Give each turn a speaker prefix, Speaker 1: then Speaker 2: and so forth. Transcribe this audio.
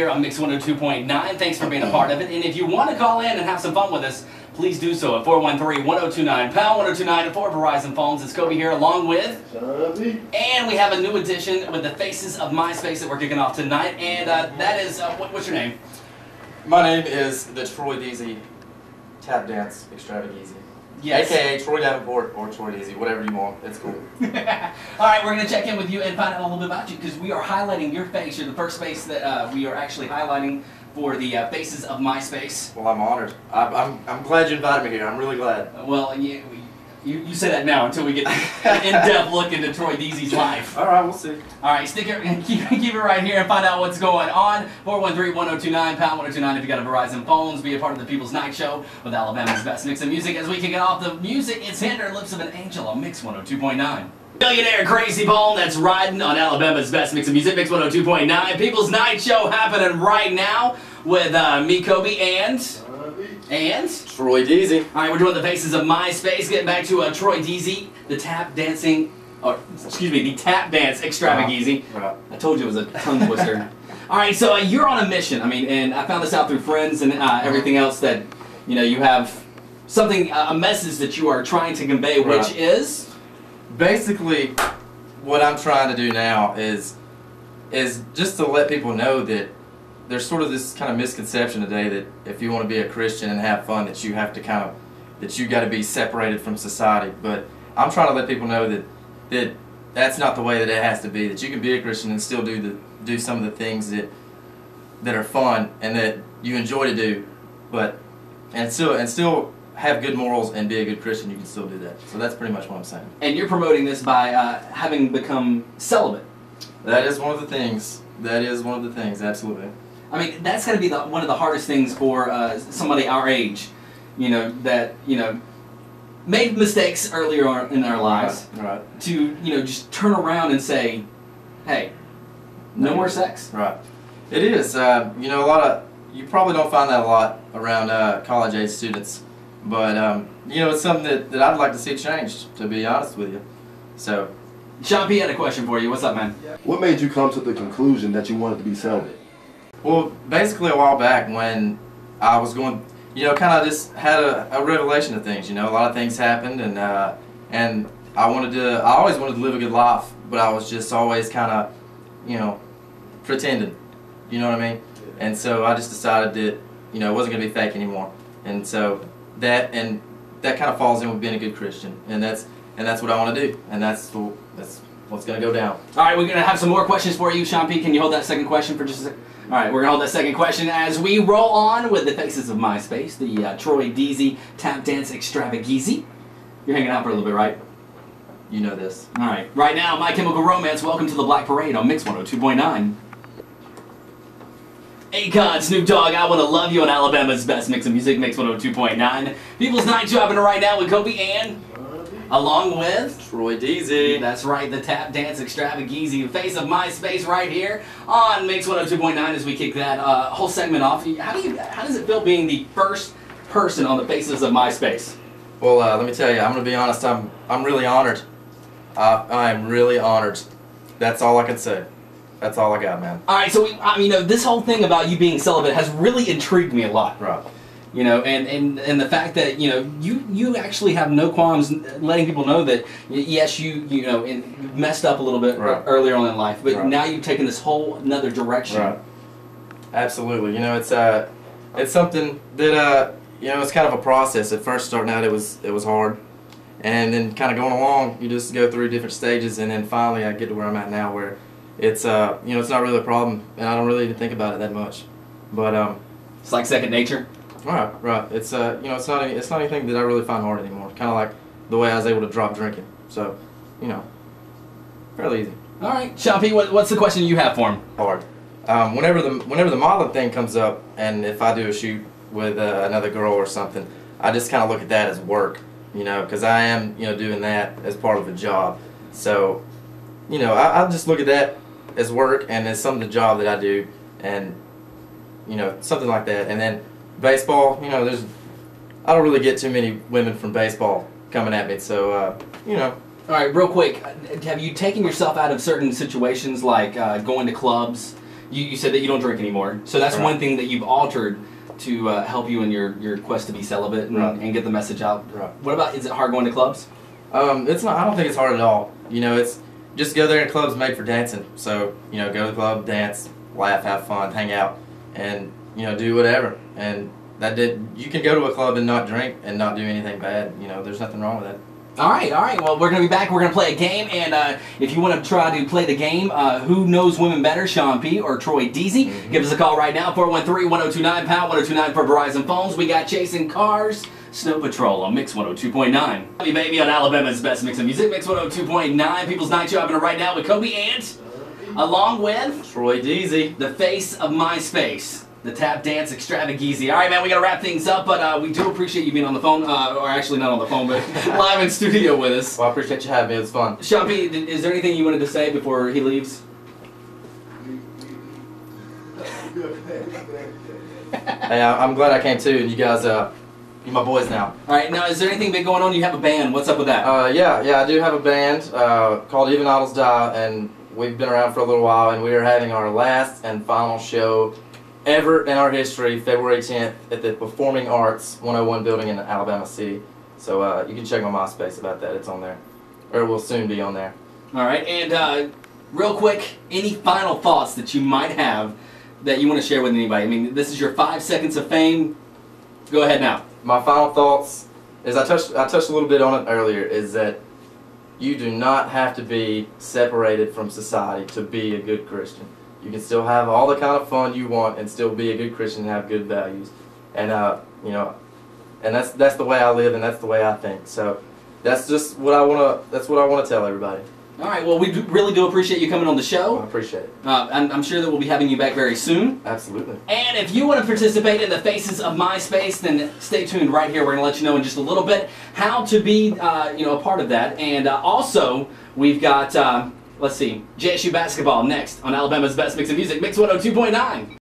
Speaker 1: Here on Mix 102.9. Thanks for being a part of it. And if you want to call in and have some fun with us, please do so at 413-1029, pound 1029 for Verizon phones. It's Kobe here along with
Speaker 2: Shabby.
Speaker 1: And we have a new edition with the Faces of Myspace that we're kicking off tonight. And that is, what's your name?
Speaker 3: My name is the Troy Deasy Tap Dance Extravageezy.
Speaker 1: Yes.
Speaker 3: AKA Troy Davenport or Troy Deasy, whatever you want. It's cool.
Speaker 1: Alright, we're going to check in with you and find out a little bit about you because we are highlighting your face. You're the first face that we are actually highlighting for the Faces of Myspace.
Speaker 3: Well, I'm honored. I'm glad you invited me here. I'm really glad.
Speaker 1: Well, you say that now until we get an in-depth look into Troy Deasy's life.
Speaker 3: All right, we'll see.
Speaker 1: All right, stick it, keep it right here and find out what's going on. 413-1029, pound 1029 if you got a Verizon phones. Be a part of the People's Night Show with Alabama's best mix of music. As we kick it off the music, it's Hinder, Lips of an Angel on Mix 102.9. Billionaire Crazy Bone that's riding on Alabama's best mix of music, Mix 102.9. People's Night Show happening right now with me, Kobe, and
Speaker 3: Troy Deasy.
Speaker 1: All right, we're doing the Faces of Myspace. Getting back to Troy Deasy, the tap dancing, or excuse me, the tap dance extravageezy.
Speaker 3: Right.
Speaker 1: I told you it was a tongue twister. All right, so you're on a mission. I mean, and I found this out through friends and everything else that you have something, a message that you are trying to convey, which is
Speaker 3: basically what I'm trying to do now is just to let people know that there's sort of this kind of misconception today that if you want to be a Christian and have fun that you have to that you got to be separated from society. But I'm trying to let people know that that's not the way that it has to be. That you can be a Christian and still do some of the things that are fun and that you enjoy to do, and still have good morals and be a good Christian. You can still do that. So that's pretty much what I'm saying.
Speaker 1: And you're promoting this by having become celibate.
Speaker 3: That is one of the things. That is one of the things. Absolutely.
Speaker 1: I mean, that's got to be one of the hardest things for somebody our age, that made mistakes earlier on in their lives,
Speaker 3: right.
Speaker 1: To just turn around and say, hey, no more sex.
Speaker 3: Right. It is. You probably don't find that a lot around college age students, but it's something that I'd like to see changed, to be honest with you. So,
Speaker 1: Sean P had a question for you. What's up, man?
Speaker 2: What made you come to the conclusion that you wanted to be celibate?
Speaker 3: Well, basically a while back when I was going, kind of just had a revelation of things. A lot of things happened, and I always wanted to live a good life, but I was just always kind of, pretending. You know what I mean? And so I just decided that, it wasn't going to be fake anymore. And so that kind of falls in with being a good Christian, and that's what I want to do, and that's what's going to go down.
Speaker 1: All right, we're going to have some more questions for you, Sean P. Can you hold that second question for just a second? All right, we're going to hold that second question as we roll on with the Faces of Myspace, the Troy Deasy Tap Dance Extravageezy. You're hanging out for a little bit, right?
Speaker 3: You know this.
Speaker 1: All right. Right now, My Chemical Romance, welcome to the Black Parade on Mix 102.9. Akon, Snoop Dogg, I Wanna Love You on Alabama's best mix of music, Mix 102.9. People's Night Show happening right now with Kobe and along with
Speaker 3: Troy Deasy.
Speaker 1: That's right, the Tap Dance Extravageezy, Face of Myspace right here on Mix 102.9 as we kick that whole segment off. How does it feel being the first person on the Faces of Myspace?
Speaker 3: Well, let me tell you, I'm going to be honest, I'm really honored. I'm really honored. That's all I can say. That's all I got, man.
Speaker 1: All right, so this whole thing about you being celibate has really intrigued me a lot.
Speaker 3: Right.
Speaker 1: And the fact that you actually have no qualms letting people know that yes, you messed up a little bit earlier on in life, but now you've taken this whole another direction.
Speaker 3: Right. Absolutely. It's something that it's kind of a process. At first, starting out, it was hard, and then kind of going along, you just go through different stages, and then finally, I get to where I'm at now, where it's it's not really a problem, and I don't really even think about it that much. But
Speaker 1: it's like second nature.
Speaker 3: Right. It's it's not anything that I really find hard anymore. Kind of like the way I was able to drop drinking. So, fairly easy.
Speaker 1: All right, Sean P, what's the question you have for him?
Speaker 3: Hard. Whenever the modeling thing comes up, and if I do a shoot with another girl or something, I just kind of look at that as work, because I am doing that as part of a job. So, I just look at that as work and as some of the job that I do, and something like that, and then. Baseball, I don't really get too many women from baseball coming at me, so,
Speaker 1: All right, real quick, have you taken yourself out of certain situations like going to clubs, You said that you don't drink anymore, so that's
Speaker 3: Right.
Speaker 1: one thing that you've altered to help you in your quest to be celibate and,
Speaker 3: Right.
Speaker 1: and get the message out.
Speaker 3: Right.
Speaker 1: What about, is it hard going to clubs?
Speaker 3: It's not. I don't think it's hard at all. You know, it's just go there, and clubs made for dancing. So you know, go to the club, dance, laugh, have fun, hang out, and you know, do whatever. And you can go to a club and not drink and not do anything bad. You know, there's nothing wrong with that.
Speaker 1: All right. Well, we're going to be back. We're going to play a game, and if you want to try to play the game, who knows women better, Sean P. or Troy Deasy? Give us a call right now, 413-1029, pound 1029 for Verizon phones. We got Chasing Cars, Snow Patrol on Mix 102.9. Happy Baby on Alabama's best mix of music, Mix 102.9. People's Night Show happening right now with Kobe and, along with
Speaker 3: Troy Deasy,
Speaker 1: the face of Myspace, the tap dance extravaganza. All right, man, we got to wrap things up, but we do appreciate you being on the phone, or actually not on the phone, but live in studio with us.
Speaker 3: Well, I appreciate you having me. It was fun.
Speaker 1: Sean P., is there anything you wanted to say before he leaves?
Speaker 3: Hey, I'm glad I came too, and you guys, you're my boys now.
Speaker 1: All right, now is there anything big going on? You have a band. What's up with that?
Speaker 3: Yeah, I do have a band called Even Idols Die, and we've been around for a little while, and we are having our last and final show ever in our history, February 10th, at the Performing Arts 101 building in Alabama City. So you can check my MySpace about that. It's on there, or it will soon be on there.
Speaker 1: All right, and real quick, any final thoughts that you might have that you want to share with anybody? I mean, this is your 5 seconds of fame. Go ahead now.
Speaker 3: My final thoughts is I touched a little bit on it earlier, is that you do not have to be separated from society to be a good Christian. You can still have all the kind of fun you want and still be a good Christian and have good values. And you know, and that's the way I live and that's the way I think. So that's just what I want to tell everybody.
Speaker 1: All right, well, we really do appreciate you coming on the show.
Speaker 3: I appreciate it.
Speaker 1: I'm sure that we'll be having you back very soon.
Speaker 3: Absolutely.
Speaker 1: And if you want to participate in the Faces of MySpace, then stay tuned right here. We're going to let you know in just a little bit how to be, you know, a part of that. And also, we've got, let's see, JSU basketball next on Alabama's best mix of music, Mix 102.9.